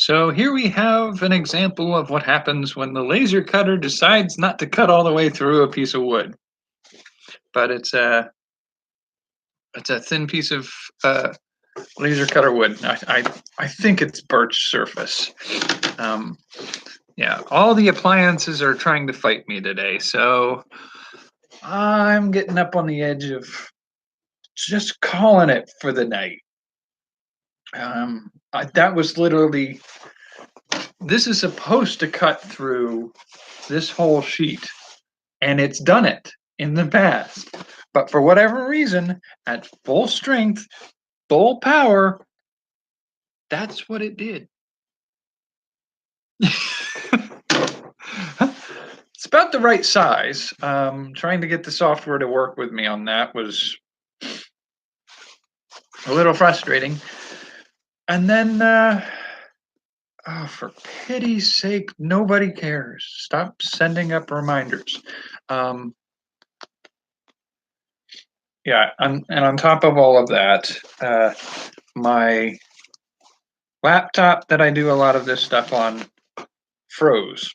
So here we have an example of what happens when the laser cutter decides not to cut all the way through a piece of wood, but it's a thin piece of uh, laser cutter wood. I think it's birch surface. Um, yeah, all the appliances are trying to fight me today, so I'm getting up on the edge of just calling it for the night. That was literally. This is supposed to cut through this whole sheet, and it's done it in the past. But for whatever reason, at full strength, full power, that's what it did. It's about the right size. Trying to get the software to work with me on that was a little frustrating. And then, oh, for pity's sake, nobody cares. Stop sending up reminders. Um, yeah, and on top of all of that, my laptop that I do a lot of this stuff on froze.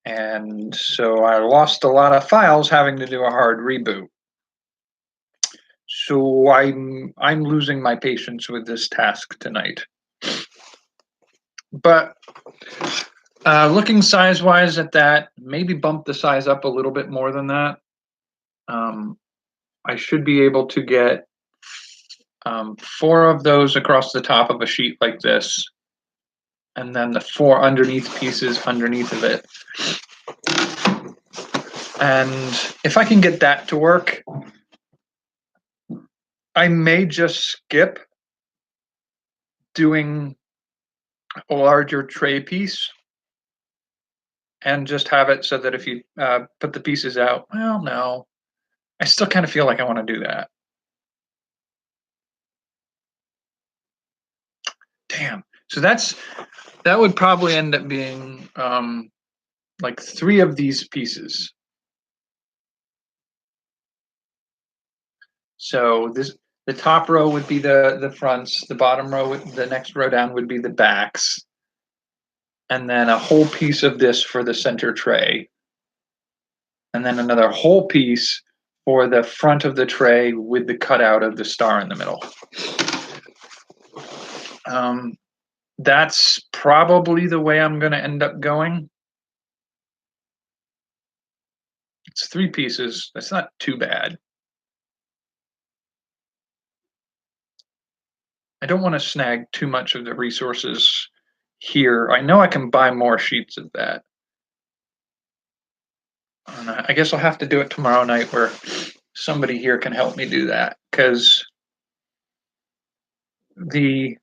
And so I lost a lot of files having to do a hard reboot. So I'm losing my patience with this task tonight. But looking size wise at that, maybe bump the size up a little bit more than that. I should be able to get 4 of those across the top of a sheet like this, and then the 4 underneath pieces underneath of it. And if I can get that to work, I may just skip doing a larger tray piece and just have it so that if you put the pieces out, well, no, I still kind of feel like I want to do that. Damn. So that would probably end up being like 3 of these pieces. So the top row would be the fronts, the bottom row, the next row down would be the backs, and then a whole piece of this for the center tray, and then another whole piece for the front of the tray with the cutout of the star in the middle. That's probably the way I'm going to end up going. It's 3 pieces. That's not too bad. I don't want to snag too much of the resources here. I know I can buy more sheets of that. And I guess I'll have to do it tomorrow night where somebody here can help me do that, because the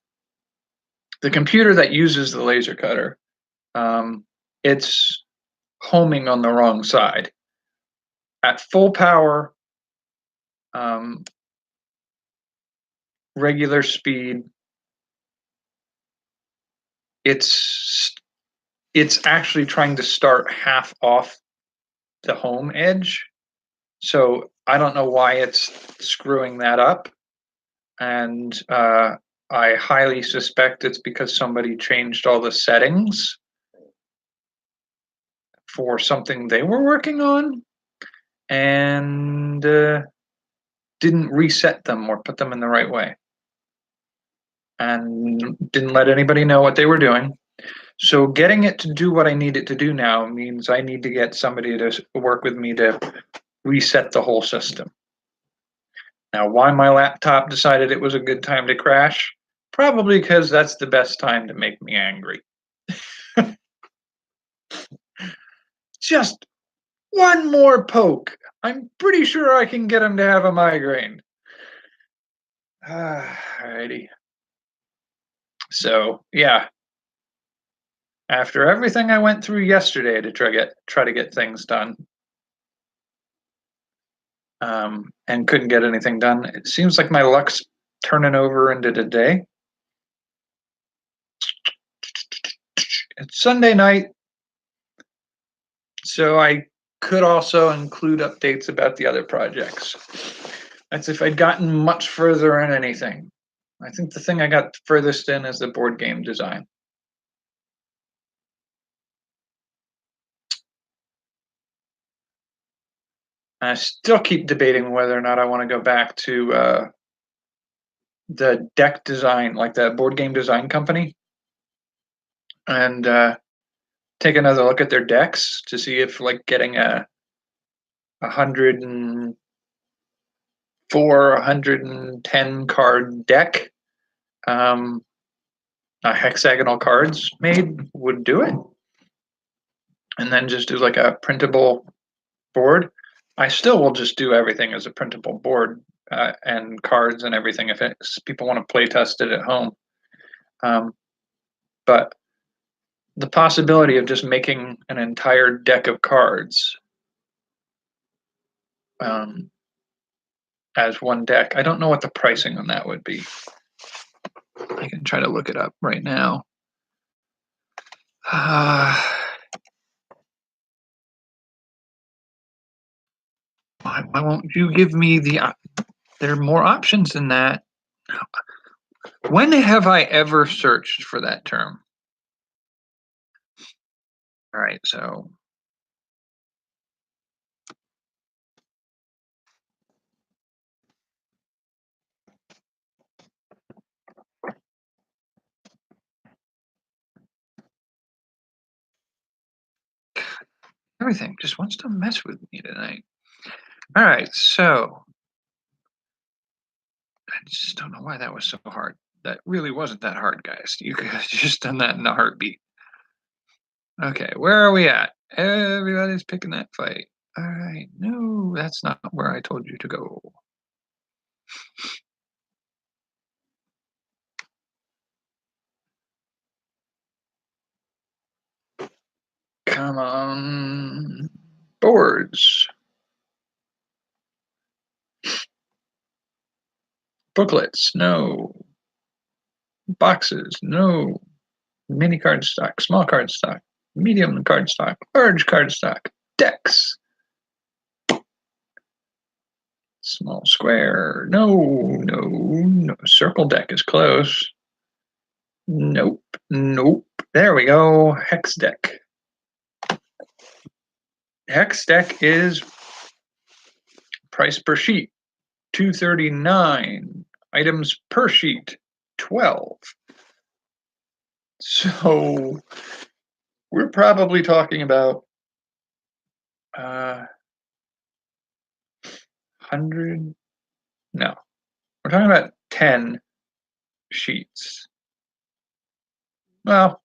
computer that uses the laser cutter, it's homing on the wrong side. At full power, regular speed, it's actually trying to start half off the home edge. So I don't know why it's screwing that up. And I highly suspect it's because somebody changed all the settings for something they were working on and didn't reset them or put them in the right way, and didn't let anybody know what they were doing. So getting it to do what I need it to do now means I need to get somebody to work with me to reset the whole system. Now, why my laptop decided it was a good time to crash? Probably because that's the best time to make me angry. Just one more poke. I'm pretty sure I can get him to have a migraine. Alrighty. So, yeah. After everything I went through yesterday to try to get things done, and couldn't get anything done, it seems like my luck's turning over into today. It's Sunday night, so I could also include updates about the other projects. That's if I'd gotten much further in anything. I think the thing I got furthest in is the board game design. I still keep debating whether or not I want to go back to the deck design, like the board game design company, and take another look at their decks to see if like getting a 104, 110 card deck, hexagonal cards made would do it, and then just do like a printable board. I still will just do everything as a printable board and cards and everything if people want to play test it at home. But the possibility of just making an entire deck of cards as one deck, I don't know what the pricing on that would be. I can try to look it up right now. Why won't you give me there are more options than that. When have I ever searched for that term? All right, so everything just wants to mess with me tonight. All right, so I just don't know why that was so hard. That really wasn't that hard, guys. You could have just done that in a heartbeat. Okay, where are we at? Everybody's picking that fight. All right, no, that's not where I told you to go. Come on, boards. Booklets, no. Boxes, no. Mini card stock, small card stock, medium card stock, large card stock, decks. Small square, no. Circle deck is close. Nope. There we go. Hex deck. Hex deck is price per sheet, $239. Items per sheet, 12. So we're probably talking about 100. No, we're talking about 10 sheets. Well,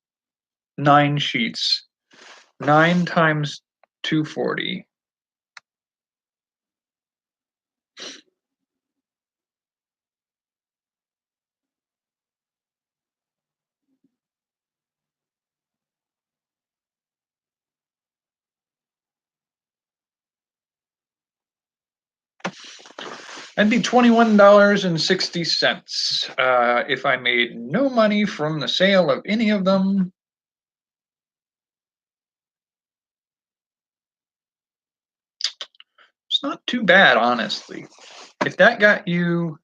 9 sheets. 9 times 240. That'd be $21.60 if I made no money from the sale of any of them. It's not too bad, honestly. If that got you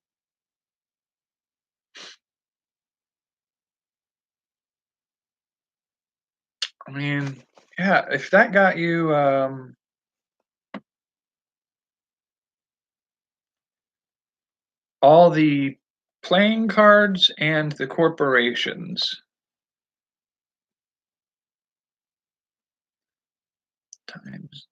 yeah, if that got you all the playing cards and the corporations times,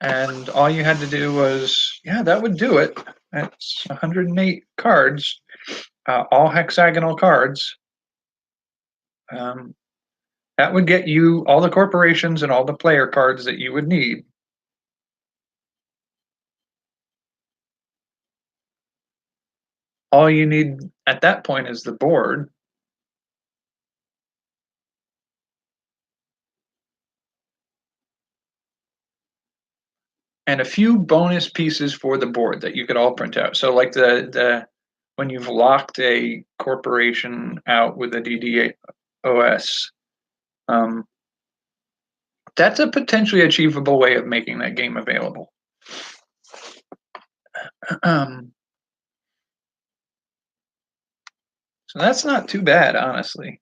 and all you had to do was, yeah, that would do it. That's 108 cards, all hexagonal cards. That would get you all the corporations and all the player cards that you would need. All you need at that point is the board. And a few bonus pieces for the board that you could all print out. So like the when you've locked a corporation out with a DDoS, that's a potentially achievable way of making that game available. So that's not too bad, honestly.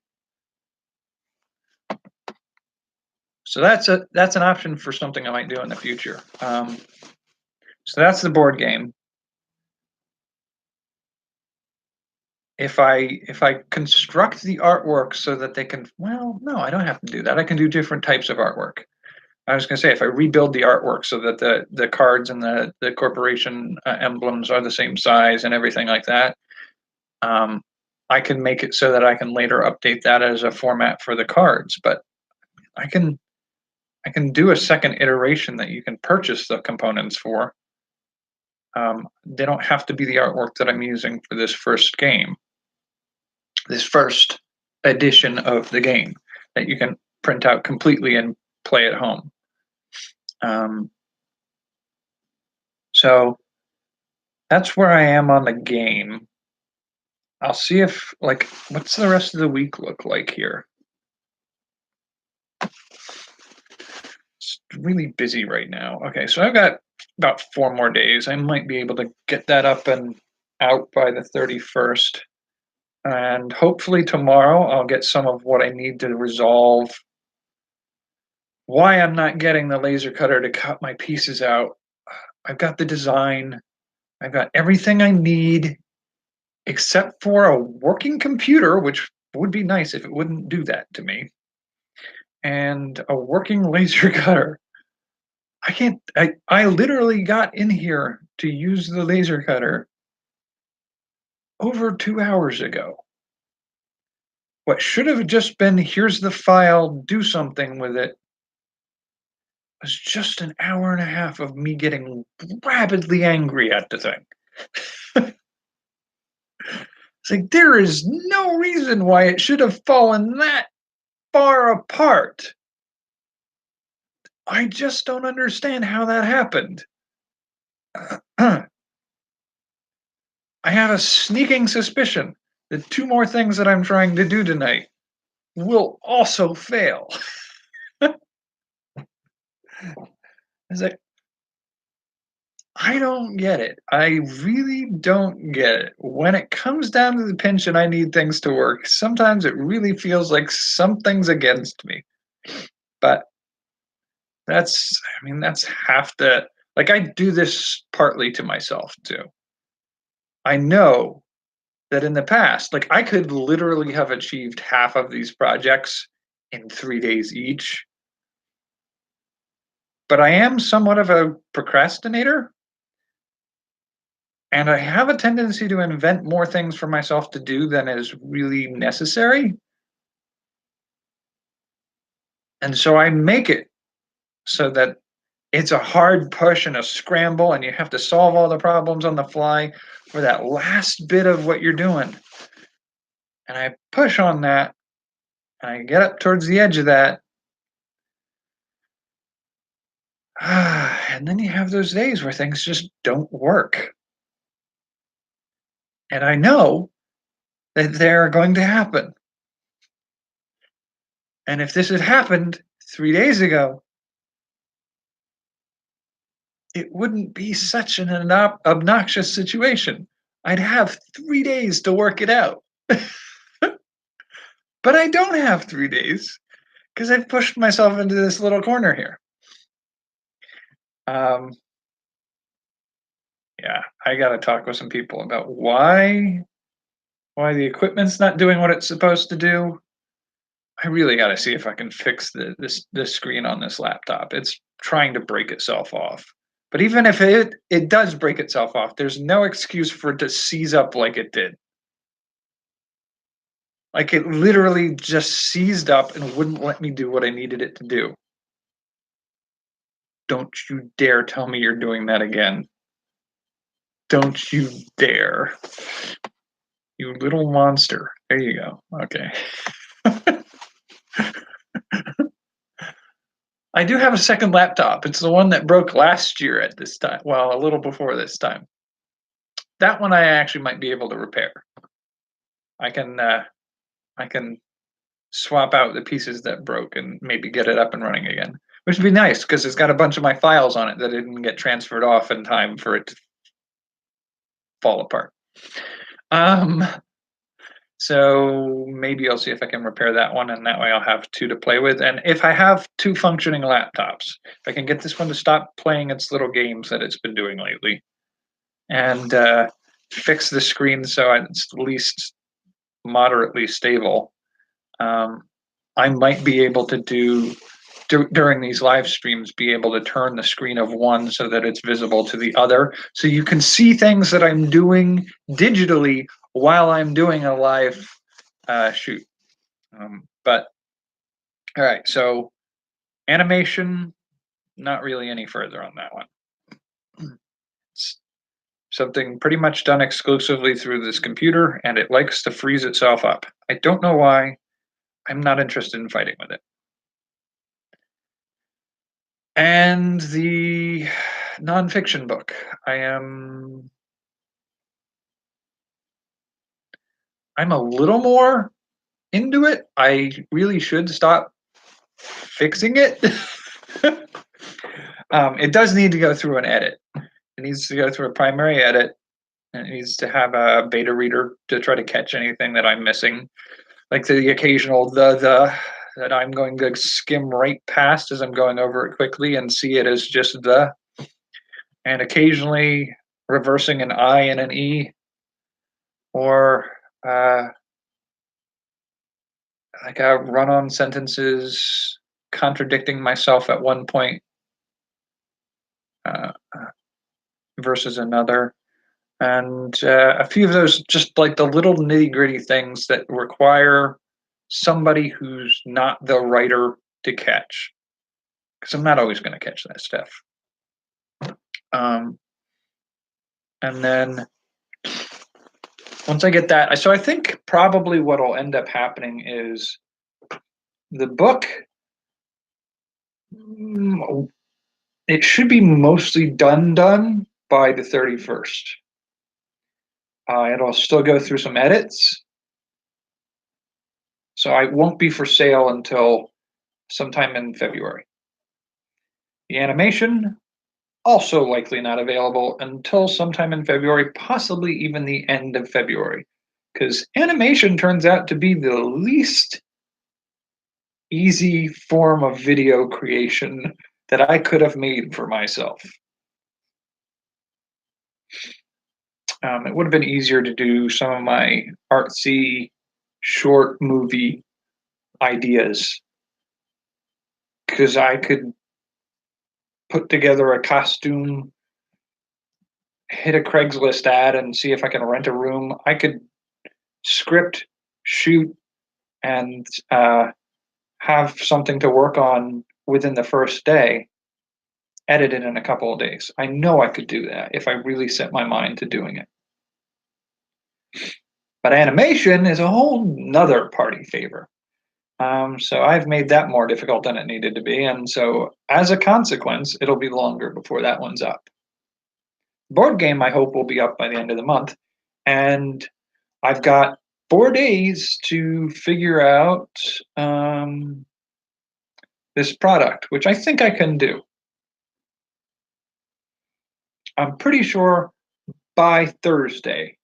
So that's an option for something I might do in the future. So that's the board game. If I construct the artwork so that they can, well, no, I don't have to do that. I can do different types of artwork. I was going to say, if I rebuild the artwork so that the cards and the corporation emblems are the same size and everything like that, um, I can make it so that I can later update that as a format for the cards. But I can do a second iteration that you can purchase the components for. They don't have to be the artwork that I'm using for this first game, this first edition of the game that you can print out completely and play at home. Um, so that's where I am on the game. I'll see if, like, what's the rest of the week look like here? It's really busy right now. Okay, so I've got about 4 more days. I might be able to get that up and out by the 31st. And hopefully tomorrow I'll get some of what I need to resolve why I'm not getting the laser cutter to cut my pieces out. I've got the design, I've got everything I need except for a working computer, which would be nice if it wouldn't do that to me, and a working laser cutter. I literally got in here to use the laser cutter over 2 hours ago. What should have just been, here's the file, do something with it, was just an hour and a half of me getting rapidly angry at the thing. It's like, there is no reason why it should have fallen that far apart. I just don't understand how that happened. I have a sneaking suspicion that 2 more things that I'm trying to do tonight will also fail. It's like, I don't get it. I really don't get it. When it comes down to the pinch and I need things to work, sometimes it really feels like something's against me. But that's half the, like, I do this partly to myself too. I know that in the past, like, I could literally have achieved half of these projects in 3 days each. But I am somewhat of a procrastinator, and I have a tendency to invent more things for myself to do than is really necessary. And so I make it so that it's a hard push and a scramble, and you have to solve all the problems on the fly for that last bit of what you're doing. And I push on that, and I get up towards the edge of that. And then you have those days where things just don't work. And I know that they're going to happen. And if this had happened 3 days ago, it wouldn't be such an obnoxious situation. I'd have 3 days to work it out. But I don't have 3 days because I've pushed myself into this little corner here. Um, yeah, I got to talk with some people about why the equipment's not doing what it's supposed to do. I really got to see if I can fix the screen on this laptop. It's trying to break itself off. But even if it does break itself off, there's no excuse for it to seize up like it did. Like, it literally just seized up and wouldn't let me do what I needed it to do. Don't you dare tell me you're doing that again. Don't you dare. You little monster. There you go. Okay. I do have a second laptop. It's the one that broke last year at this time. Well, a little before this time. That one I actually might be able to repair. I can swap out the pieces that broke and maybe get it up and running again, which would be nice because it's got a bunch of my files on it that didn't get transferred off in time for it to fall apart. Um, So maybe I'll see if I can repair that one, and that way I'll have two to play with. And if I have two functioning laptops, if I can get this one to stop playing its little games that it's been doing lately, and fix the screen so it's at least moderately stable, I might be able to during these live streams, be able to turn the screen of one so that it's visible to the other, so you can see things that I'm doing digitally while I'm doing a live shoot. But all right, so animation, not really any further on that one. It's something pretty much done exclusively through this computer, and it likes to freeze itself up. I don't know why. I'm not interested in fighting with it. And the nonfiction book. I'm a little more into it. I really should stop fixing it. It does need to go through an edit. It needs to go through a primary edit, and it needs to have a beta reader to try to catch anything that I'm missing, like the occasional the that I'm going to skim right past as I'm going over it quickly and see it as just the, and occasionally reversing an I and an E, or like a run-on sentences contradicting myself at one point uh, versus another. And a few of those, just like the little nitty-gritty things that require somebody who's not the writer to catch, because I'm not always going to catch that stuff. And then once I get that, so I think probably what will end up happening is the book, it should be mostly done by the 31st. It'll still go through some edits, so I won't be for sale until sometime in February. The animation, also likely not available until sometime in February, possibly even the end of February, because animation turns out to be the least easy form of video creation that I could have made for myself. It would have been easier to do some of my artsy short movie ideas, because I could put together a costume, hit a Craigslist ad, and see if I can rent a room. I could script, shoot, and have something to work on within the first day, edit it in a couple of days. I know I could do that if I really set my mind to doing it. But animation is a whole nother party favor. So I've made that more difficult than it needed to be. And so as a consequence, it'll be longer before that one's up. Board game, I hope, will be up by the end of the month. And I've got 4 days to figure out this product, which I think I can do. I'm pretty sure by Thursday,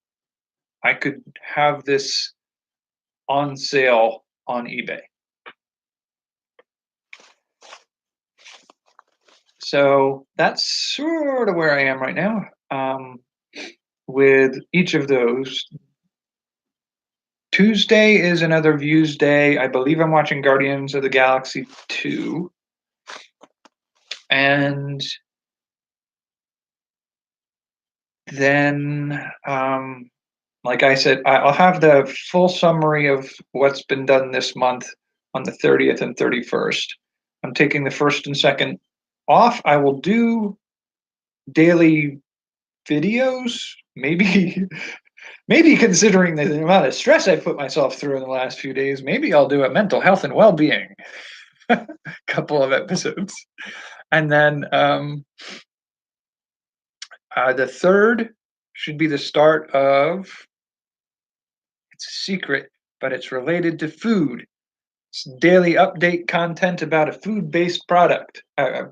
I could have this on sale on eBay. So that's sort of where I am right now. With each of those, Tuesday is another Views Day. I believe I'm watching Guardians of the Galaxy 2. And then, like I said, I'll have the full summary of what's been done this month on the 30th and 31st. I'm taking the 1st and 2nd off. I will do daily videos, maybe maybe considering the amount of stress I put myself through in the last few days, maybe I'll do a mental health and well-being couple of episodes. And then the 3rd should be the start of, it's a secret, but it's related to food. It's daily update content about a food-based project, not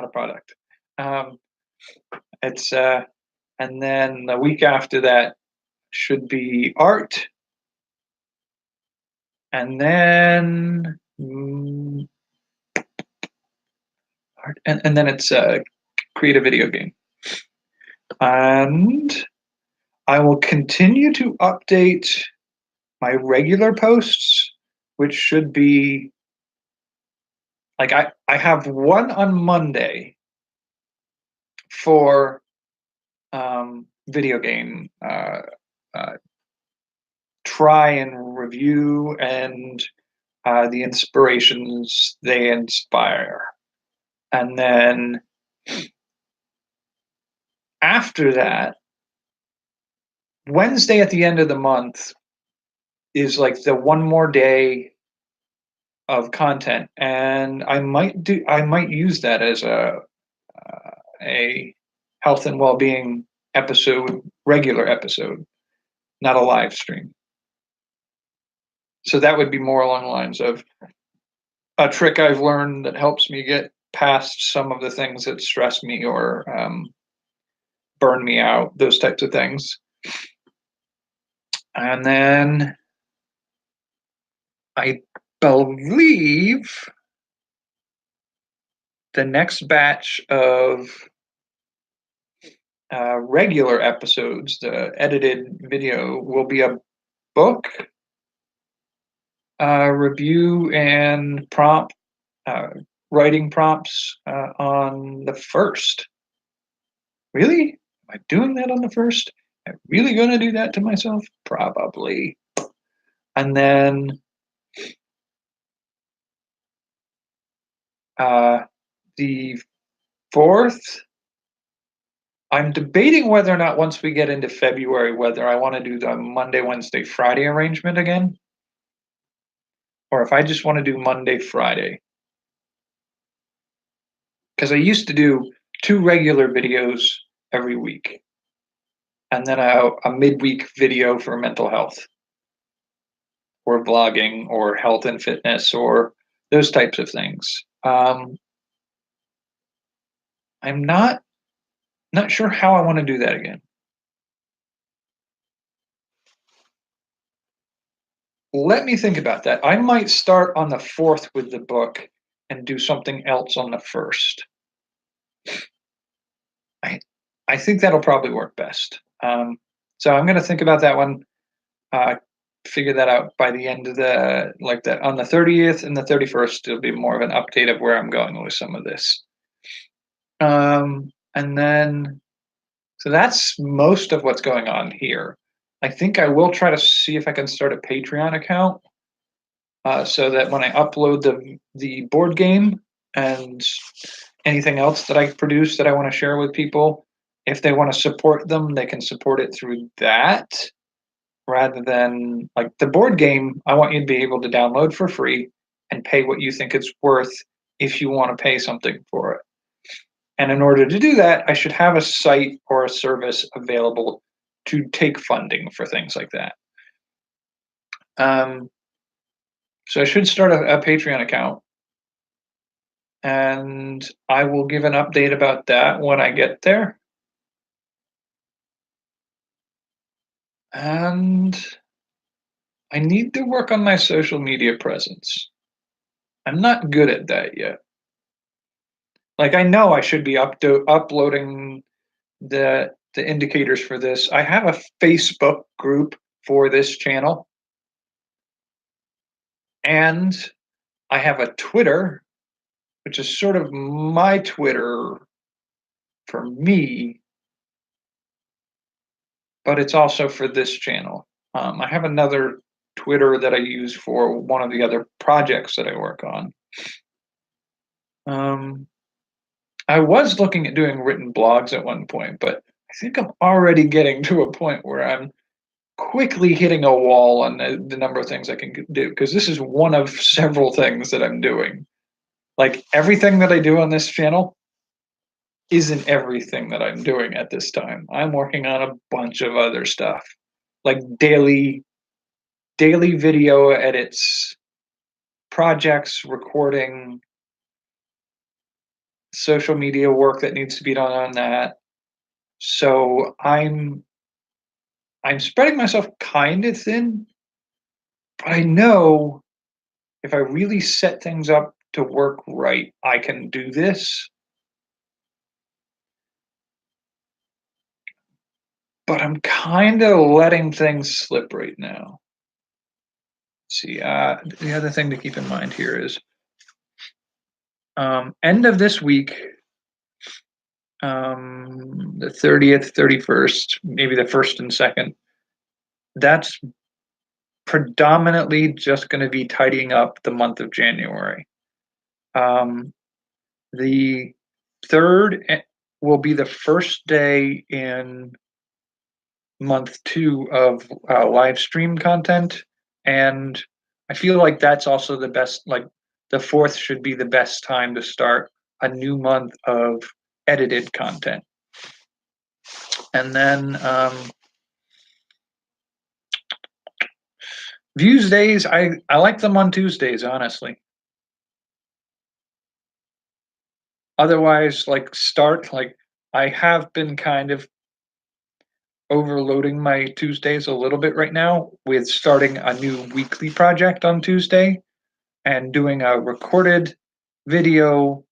a product. It's and then the week after that should be art, And then and then it's create a video game. And I will continue to update my regular posts, which should be like I have one on Monday for video game try and review and the inspirations they inspire. And then after that, Wednesday at the end of the month is like the one more day of content, and I might use that as a health and well-being episode, regular episode, not a live stream. So that would be more along the lines of a trick I've learned that helps me get past some of the things that stress me or burn me out, those types of things. And then I believe the next batch of regular episodes, the edited video, will be a book review and prompt writing prompts on the 1st. Really? Am I doing that on the 1st? Am I really going to do that to myself? Probably. And then the 4th, I'm debating whether or not once we get into February, whether I want to do the Monday, Wednesday, Friday arrangement again, or if I just want to do Monday, Friday. Because I used to do 2 regular videos every week, and then a midweek video for mental health, or vlogging, or health and fitness, or those types of things. I'm not sure how I want to do that again. Let me think about that. I might start on the 4th with the book and do something else on the 1st. I think that'll probably work best. So I'm going to think about that one, figure that out by the end of on the 30th and the 31st. It'll be more of an update of where I'm going with some of this. And then, so that's most of what's going on here. I think I will try to see if I can start a Patreon account, so that when I upload the board game and anything else that I produce that I want to share with people, if they want to support them, they can support it through that, rather than like the board game. I want you to be able to download for free and pay what you think it's worth if you want to pay something for it. And in order to do that, I should have a site or a service available to take funding for things like that. So I should start a Patreon account, and I will give an update about that when I get there. And I need to work on my social media presence. I'm not good at that yet. Like, I know I should be uploading the indicators for this. I have a Facebook group for this channel, and I have a Twitter, which is sort of my Twitter for me, but it's also for this channel. I have another Twitter that I use for one of the other projects that I work on. I was looking at doing written blogs at one point, but I think I'm already getting to a point where I'm quickly hitting a wall on the number of things I can do, because this is one of several things that I'm doing. Like, everything that I do on this channel isn't everything that I'm doing at this time. I'm working on a bunch of other stuff, like daily video edits, projects, recording, social media work that needs to be done on that. So I'm spreading myself kind of thin, But I know if I really set things up to work right, I can do this. But I'm kind of letting things slip right now. See, the other thing to keep in mind here is end of this week, the 30th, 31st, maybe the 1st and 2nd. That's predominantly just going to be tidying up the month of January. The 3rd will be the first day in month 2 of live stream content. And I feel like that's also the best, like the 4th should be the best time to start a new month of edited content. And then views days, I like them on Tuesdays, honestly. Otherwise, like I have been kind of overloading my Tuesdays a little bit right now with starting a new weekly project on Tuesday and doing a recorded video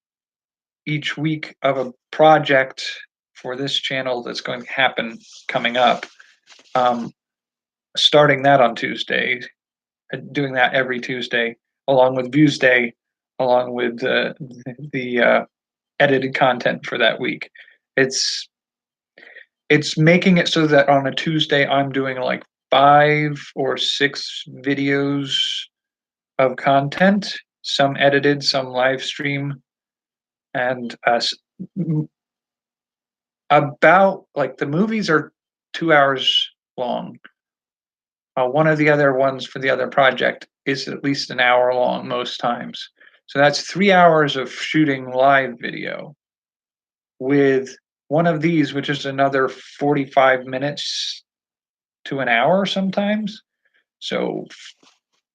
each week of a project for this channel that's going to happen coming up. Starting that on Tuesday, doing that every Tuesday, along with Views Day, along with the edited content for that week. It's making it so that on a Tuesday I'm doing like 5 or 6 videos of content, some edited, some live stream, and about like the movies are 2 hours long. One of the other ones for the other project is at least an hour long most times. So that's 3 hours of shooting live video with one of these, which is another 45 minutes to an hour sometimes. So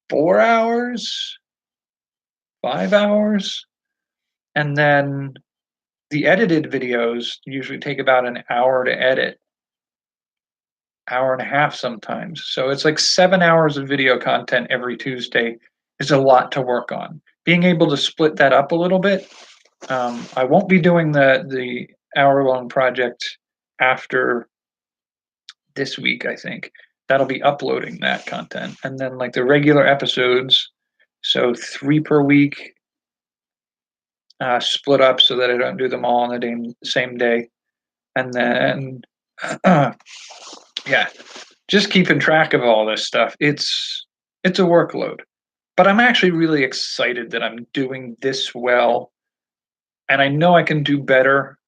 4 hours, 5 hours. And then the edited videos usually take about an hour to edit, hour and a half sometimes. So it's like 7 hours of video content every Tuesday is a lot to work on. Being able to split that up a little bit. I won't be doing the hour long project after this week, I think. That'll be uploading that content. And then like the regular episodes, so 3 per week, split up so that I don't do them all on the same day. And then, yeah, just keeping track of all this stuff. It's a workload, but I'm actually really excited that I'm doing this well, and I know I can do better.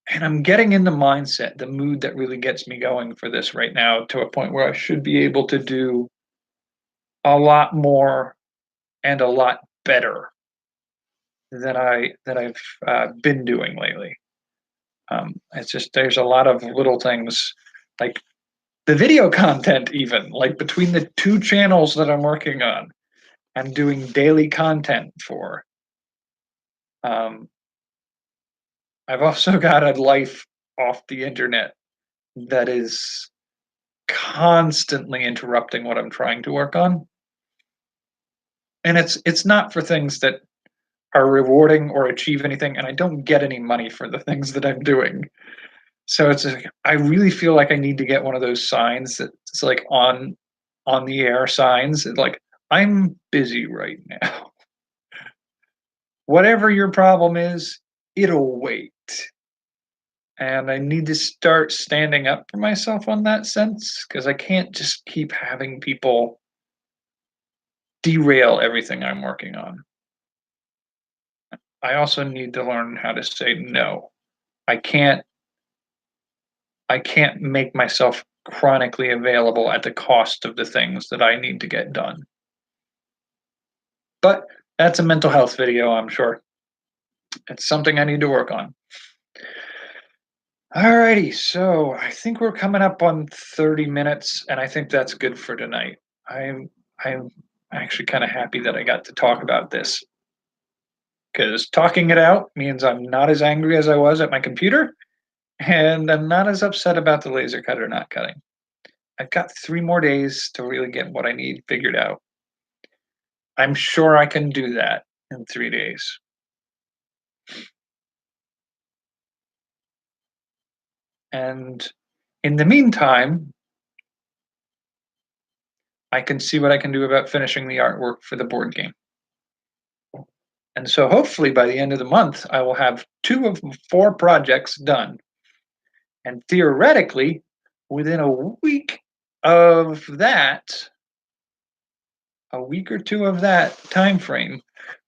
And I'm getting in the mindset, the mood that really gets me going for this right now, to a point where I should be able to do a lot more and a lot better than I've been doing lately. It's just there's a lot of little things like the video content, even like between the 2 channels that I'm working on and doing daily content for. I've also got a life off the internet that is constantly interrupting what I'm trying to work on. And it's not for things that are rewarding or achieve anything, and I don't get any money for the things that I'm doing. So it's like, I really feel like I need to get one of those signs that's like on the air signs, like I'm busy right now. Whatever your problem is, it'll wait. And I need to start standing up for myself on that sense because I can't just keep having people derail everything I'm working on. I also need to learn how to say no. I can't I can't make myself chronically available at the cost of the things that I need to get done. But that's a mental health video, I'm sure. It's something I need to work on. Alrighty, so I think we're coming up on 30 minutes, and I think that's good for tonight. I'm actually kind of happy that I got to talk about this because talking it out means I'm not as angry as I was at my computer, and I'm not as upset about the laser cutter not cutting. I've got 3 more days to really get what I need figured out. I'm sure I can do that in 3 days. And in the meantime, I can see what I can do about finishing the artwork for the board game. And so hopefully by the end of the month, I will have 2 of 4 projects done. And theoretically, within of that, a week or 2 of that time frame,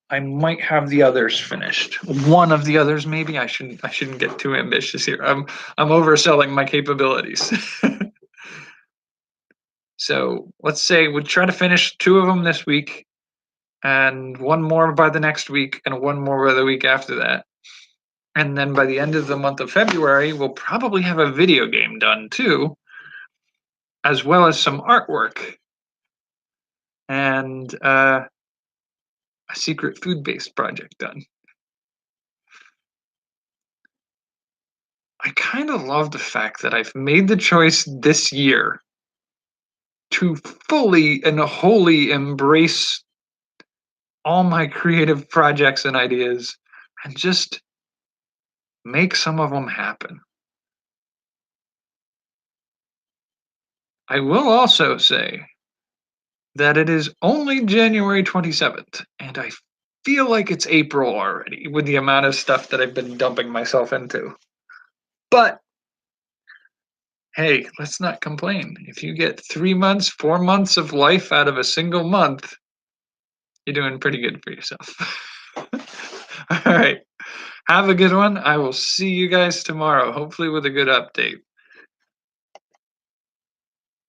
I might have the others finished. One of the others, maybe. I shouldn't get too ambitious here. I'm overselling my capabilities. So let's say we'll try to finish 2 of them this week, and 1 more by the next week, and 1 more by the week after that. And then by the end of the month of February, we'll probably have a video game done too, as well as some artwork and a secret food-based project done. I kind of love the fact that I've made the choice this year to fully and wholly embrace all my creative projects and ideas and just make some of them happen. I will also say that it is only January 27th, and I feel like it's April already with the amount of stuff that I've been dumping myself into. But hey, let's not complain. If you get 3 months, 4 months of life out of a single month, you're doing pretty good for yourself. All right. Have a good one. I will see you guys tomorrow, hopefully with a good update.